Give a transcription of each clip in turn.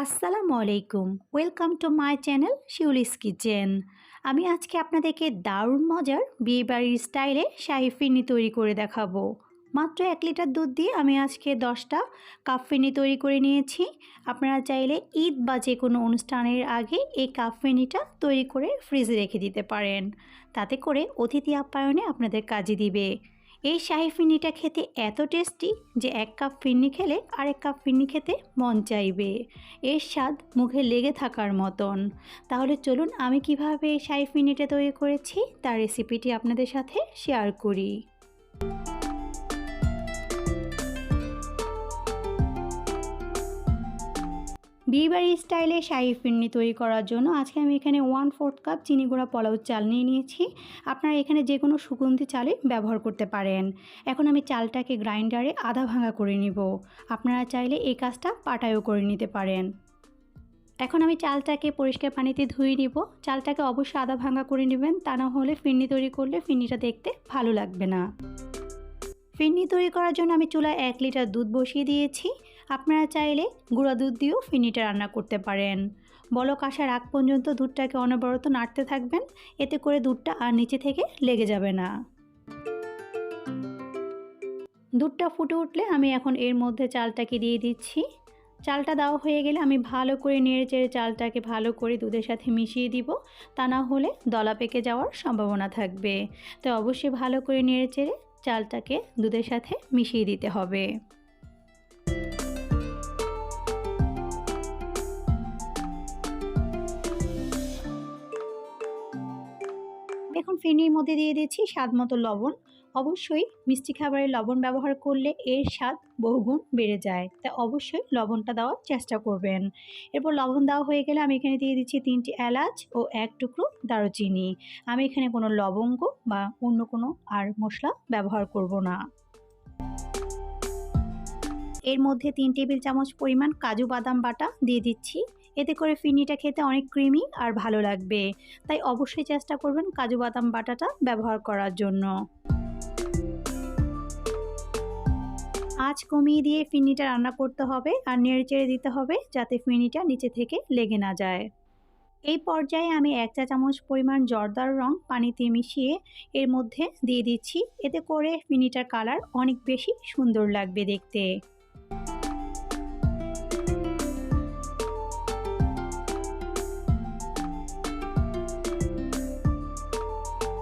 আসসালামু আলাইকুম, welcome to my channel Shiuli's kitchen. আমি আজকে আপনাদেরকে দারুণ মজার বিয়ে বাড়ির স্টাইলে শাহি ফিরনি তৈরি করে দেখাবো। মাত্র 1 লিটার দুধ দিয়ে আমি আজকে 10টা কাপ ফিরনি তৈরি করে নিয়েছি। আপনারা চাইলে ঈদ বা যে কোনো অনুষ্ঠানের আগে এই কাপ ফিরনিটা তৈরি করে ফ্রিজে রেখে দিতে পারেন। তাতে করে অতিথি আপ্যায়নে আপনাদের কাজে দিবে। এই শাহি ফিরনিটা খেতে এত টেস্টি যে 1 কাপ ফিরনি খেলে আরেক কাপ ফিরনি খেতে মন চাইবে। এর স্বাদ মুখে লেগে থাকার মতন। তাহলে চলুন আমি কিভাবে এই শাহি ফিরনিটা তৈরি করেছি তার রেসিপিটি আপনাদের সাথে শেয়ার করি। বিয়েবাড়ির স্টাইলে শাহি ফিরনি তৈরি করার জন্য আজকে আমি এখানে 1/4 কাপ চিনি গুঁড়া পোলাও চাল নিয়ে নিয়েছি। আপনারা এখানে যে কোনো সুগন্ধি চালে ব্যবহার করতে পারেন। এখন আমি চালটাকে গ্রাইন্ডারে আধা ভাঙা করে নিব। আপনারা চাইলে এই কাজটা পাটায়ও করে নিতে পারেন। এখন আমি চালটাকে পরিষ্কার পানিতে ধুয়ে নিব। চালটাকে অবশ্যই আধা ভাঙা করে নেবেন, তা না হলে ফিরনি তৈরি করলে ফিরনিটা দেখতে ভালো লাগবে না। ফিরনি তৈরি করার জন্য আমি চুলায় 1 লিটার দুধ বসিয়ে দিয়েছি। আপনারা চাইলে গুঁড়া দুধ দিয়েও ফিরনিটা রান্না করতে পারেন। বলক আসার আগ পর্যন্ত দুধটাকে অনবরত নাড়তে থাকবেন, এতে করে দুধটা আর নিচে থেকে লেগে যাবে না। দুধটা ফুটে উঠলে আমি এখন এর মধ্যে চালটাকে দিয়ে দিচ্ছি। চালটা দেওয়া হয়ে গেলে আমি ভালো করে নেড়েচেড়ে চালটাকে ভালো করে দুধের সাথে মিশিয়ে দিব, তা না হলে দলা পেকে যাওয়ার সম্ভাবনা থাকবে। তো অবশ্যই ভালো করে নেড়েচেড়ে চালটাকে দুধের সাথে মিশিয়ে দিতে হবে। এখন ফিরনির মধ্যে দিয়ে দিচ্ছি স্বাদ মতো লবণ। অবশ্যই মিষ্টি খাবারে লবণ ব্যবহার করলে এর স্বাদ বহুগুণ বেড়ে যায়, তাই অবশ্যই লবণটা দেওয়ার চেষ্টা করবেন। এরপর লবণ দেওয়া হয়ে গেলে আমি এখানে দিয়ে দিচ্ছি 3টি এলাচ ও 1 টুকরো দারুচিনি। আমি এখানে কোনো লবঙ্গ বা অন্য কোনো আর মশলা ব্যবহার করব না। এর মধ্যে 3 টেবিল চামচ পরিমাণ কাজু বাদাম বাটা দিয়ে দিচ্ছি। এতে করে ফিরনিটা খেতে অনেক ক্রিমি আর ভালো লাগবে, তাই অবশ্যই চেষ্টা করবেন কাজু বাদাম বাটাটা ব্যবহার করার জন্য। আঁচ কমিয়ে দিয়ে ফিরনিটা রান্না করতে হবে আর নেড়েচেড়ে দিতে হবে যাতে ফিরনিটা নিচে থেকে লেগে না যায়। এই পর্যায়ে আমি 1 চা চামচ পরিমাণ জর্দার রং পানিতে মিশিয়ে এর মধ্যে দিয়ে দিচ্ছি। এতে করে ফিরনিটার কালার অনেক বেশি সুন্দর লাগবে দেখতে।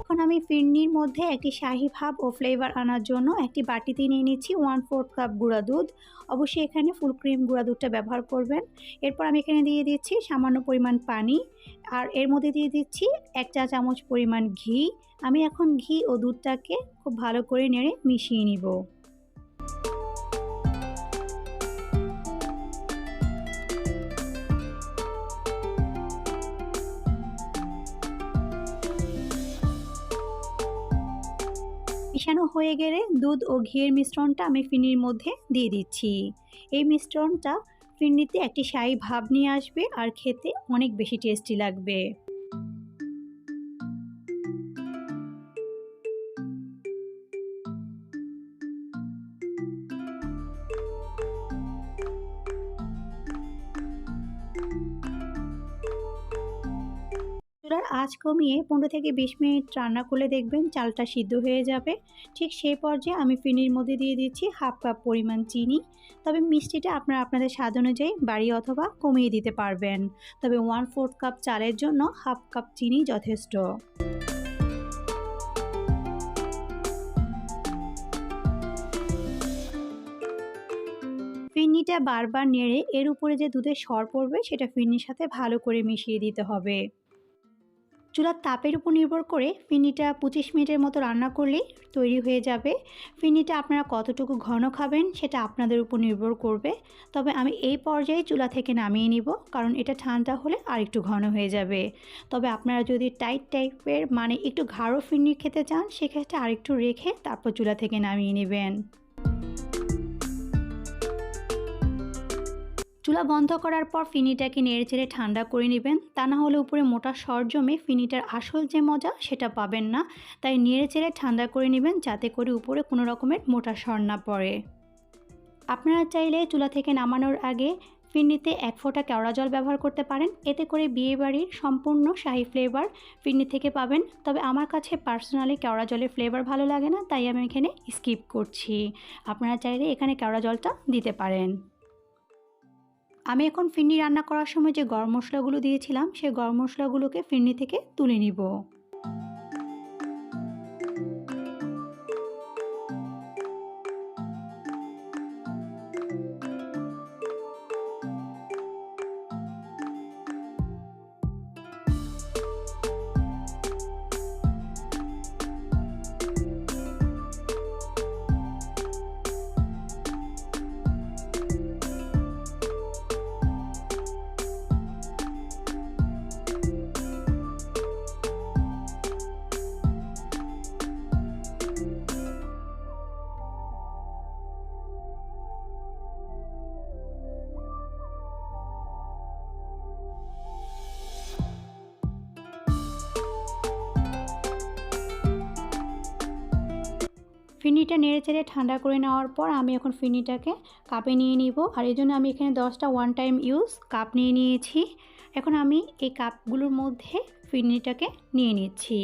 এখন আমি ফিরনির মধ্যে একটি শাহি ভাব ও ফ্লেভার আনার জন্য একটি বাটিতে নিয়ে নিচ্ছি 1/4 কাপ গুঁড়া দুধ। অবশ্যই এখানে ফুল ক্রিম গুঁড়া দুধটা ব্যবহার করবেন। এরপর আমি এখানে দিয়ে দিচ্ছি সামান্য পরিমাণ পানি, আর এর মধ্যে দিয়ে দিচ্ছি 1 চা চামচ পরিমাণ ঘি। আমি এখন ঘি ও দুধটাকে খুব ভালো করে নেড়ে মিশিয়ে নিব। মিশানো হয়ে গেলে দুধ ও ঘিয়ের মিশ্রণটা আমি ফিরনির মধ্যে দিয়ে দিচ্ছি। এই মিশ্রণটা ফিরনিতে একটি শাহি ভাব নিয়ে আসবে আর খেতে অনেক বেশি টেস্টি লাগবে। চুলার আঁচ কমিয়ে 15 থেকে 20 মিনিট রান্না করলে দেখবেন চালটা সিদ্ধ হয়ে যাবে। ঠিক সেই পর্যায়ে আমি ফিরনির মধ্যে দিয়ে দিচ্ছি 1/2 কাপ পরিমাণ চিনি। তবে মিষ্টিটা আপনারা আপনাদের স্বাদ অনুযায়ী বাড়িয়ে অথবা কমিয়ে দিতে পারবেন। তবে 1/4 কাপ চালের জন্য 1/2 কাপ চিনি যথেষ্ট। ফিরনিটা বারবার নেড়ে এর উপরে যে দুধের সর পড়বে সেটা ফিরনির সাথে ভালো করে মিশিয়ে দিতে হবে। চুলার তাপের উপর নির্ভর করে ফিরনিটা 25 মিনিটের মতো রান্না করলেই তৈরি হয়ে যাবে। ফিরনিটা আপনারা কতটুকু ঘন খাবেন সেটা আপনাদের উপর নির্ভর করবে। তবে আমি এই পর্যায়ে চুলা থেকে নামিয়ে নিব, কারণ এটা ঠান্ডা হলে আর একটু ঘন হয়ে যাবে। তবে আপনারা যদি টাইট টাইপের মানে একটু গাঢ় ফিরনি খেতে চান সেক্ষেত্রে আরেকটু রেখে তারপর চুলা থেকে নামিয়ে নেবেন। চুলা বন্ধ করার পর ফিরনিটাকে নেড়েচেড়ে ঠান্ডা করে নেবেন, তা না হলে উপরে মোটা সর জমে ফিরনিটার আসল যে মজা সেটা পাবেন না। তাই নেড়েচেড়ে ঠান্ডা করে নেবেন যাতে করে উপরে কোনো রকমের মোটা সর না পড়ে। আপনারা চাইলে চুলা থেকে নামানোর আগে ফিরনিতে 1 ফোঁটা কেওড়া জল ব্যবহার করতে পারেন, এতে করে বিয়ে বাড়ির সম্পূর্ণ শাহি ফ্লেভার ফিরনি থেকে পাবেন। তবে আমার কাছে পার্সোনালি কেওড়া জলের ফ্লেভার ভালো লাগে না, তাই আমি এখানে স্কিপ করছি। আপনারা চাইলে এখানে কেওড়া জলটা দিতে পারেন। আমি এখন ফিরনি রান্না করার সময় যে গরম মশলাগুলো দিয়েছিলাম সেই গরম মশলাগুলোকে ফিরনি থেকে তুলে নিব। ফিরনিটা নেড়েচেড়ে ঠান্ডা করে নেওয়ার পর আমি এখন ফিরনিটাকে কাপে নিয়ে নিব। আর এই জন্য আমি এখানে 10টা ওয়ান টাইম ইউজ কাপ নিয়ে নিয়েছি। এখন আমি এই কাপগুলোর মধ্যে ফিরনিটাকে নিয়ে নিচ্ছি।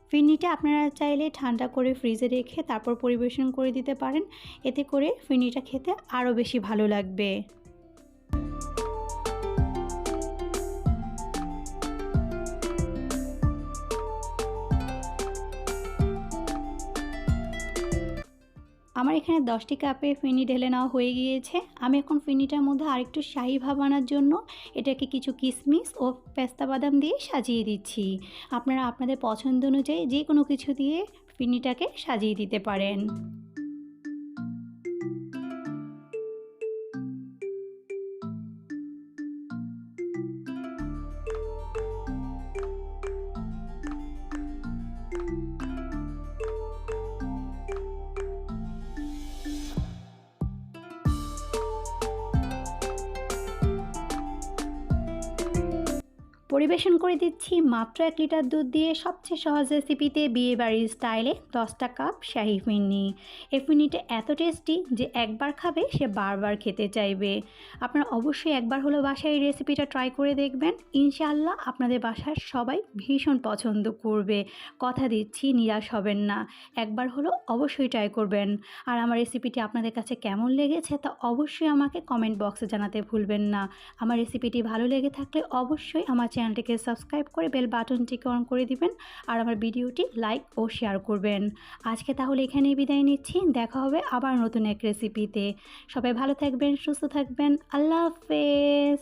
ফিরনিটা আপনারা চাইলে ঠান্ডা করে ফ্রিজে রেখে তারপর পরিবেশন করে দিতে পারেন, এতে করে ফিরনিটা খেতে আরও বেশি ভালো লাগবে। আমার এখানে 10টি কাপে ফিরনি ঢেলে নেওয়া হয়ে গিয়েছে। আমি এখন ফিরনিটার মধ্যে আরেকটু শাহি ভাব আনার জন্য এটাকে কিছু কিশমিশ ও পেস্তা বাদাম দিয়ে সাজিয়ে দিচ্ছি। আপনারা আপনাদের পছন্দ অনুযায়ী যে কোনো কিছু দিয়ে ফিরনিটাকে সাজিয়ে দিতে পারেন। পরিবেশন করে দিচ্ছি মাত্র 1 লিটার দুধ দিয়ে সবচেয়ে সহজ রেসিপিতে বিয়ে বাড়ির স্টাইলে 10টা কাপ শাহি ফিরনি। এই ফিরনিটা এত টেস্টি যে একবার খাবে সে বারবার খেতে চাইবে। আপনারা অবশ্যই একবার হলো বাসায় এই রেসিপিটা ট্রাই করে দেখবেন, ইনশাআল্লাহ আপনাদের বাসার সবাই ভীষণ পছন্দ করবে। কথা দিচ্ছি নিরাশ হবেন না, একবার হলো অবশ্যই ট্রাই করবেন। আর আমার রেসিপিটি আপনাদের কাছে কেমন লেগেছে তা অবশ্যই আমাকে কমেন্ট বক্সে জানাতে ভুলবেন না। আমার রেসিপিটি ভালো লেগে থাকলে অবশ্যই আমার চ্যানেলটিকে সাবস্ক্রাইব করে বেল বাটনটিকে অন করে দিবেন আর আমার ভিডিওটি লাইক ও শেয়ার করবেন। আজকে তাহলে এখানেই বিদায় নিচ্ছি, দেখা হবে আবার নতুন এক রেসিপিতে। সবাই ভালো থাকবেন, সুস্থ থাকবেন, আল্লাহ হাফেজ।